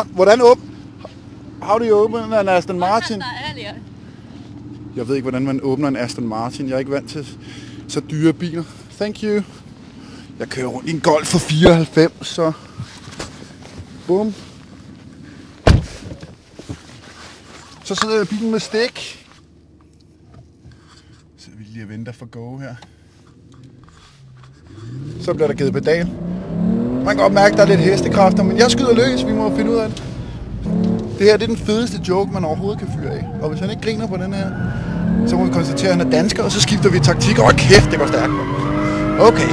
Hvordan How do you open an Aston Martin? Jeg ved ikke, hvordan man åbner en Aston Martin. Jeg er ikke vant til så dyre biler. Thank you. Jeg kører rundt i en Golf for 94, så... Bum. Så sidder jeg i bilen med stik. Så vi lige venter for go her. Så bliver der givet pedal. Man kan godt mærke, at der er lidt hestekræfter, men jeg skyder løs. Vi må finde ud af det. Det her det er den fedeste joke, man overhovedet kan fyre af. Og hvis han ikke griner på den her, så må vi konstatere, at han er dansker, og så skifter vi taktik. Kæft, det går stærkt. Okay.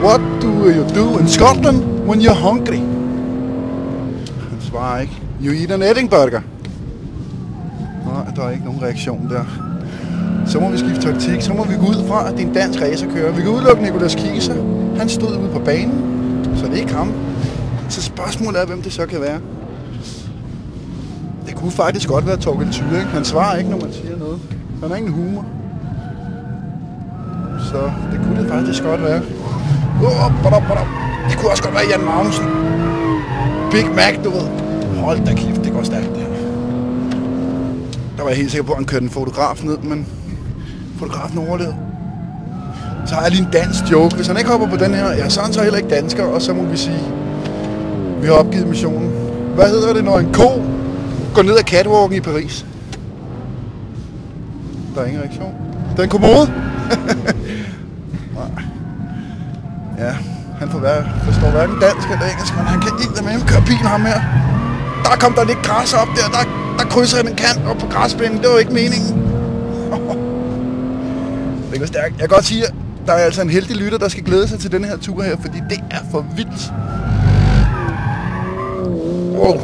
What do you do in Scotland when you're hungry? Han svarer ikke. You eat an Edinburgh. Nej, der er ikke nogen reaktion der. Så må vi skifte taktik. Så må vi gå ud fra, at det er en dansk racerkører. Vi kan udelukke Nicolas Kieser. Han stod ude på banen, så det er ikke ham. Så spørgsmålet er, hvem det så kan være. Det kunne faktisk godt være Torgild Thyre. Han svarer ikke, når man siger noget. Han har ingen humor. Så det kunne det faktisk godt være. Det kunne også godt være Jan Magnussen. Big Mac, du ved. Hold da kæft, det går stærkt der. Der var jeg helt sikker på, at han kørte en fotograf ned, men fotografen overlevede. Så har jeg lige en dansk joke. Hvis han ikke hopper på den her, ja, så er han så heller ikke dansker, og så må vi sige, vi har opgivet missionen. Hvad hedder det, når en ko går ned ad catwalken i Paris? Der er ingen reaktion. Det er en kommode. Ja, han forstår hverken dansk eller engelsk, men han kan ikke med ham køre bilen ham her. Der kom der lidt græs op der krydser han en kant op på græsplænen. Det var ikke meningen. Det går stærkt. Jeg kan godt sige, at der er altså en heldig lytter, der skal glæde sig til denne her tur her, fordi det er for vildt. Wow.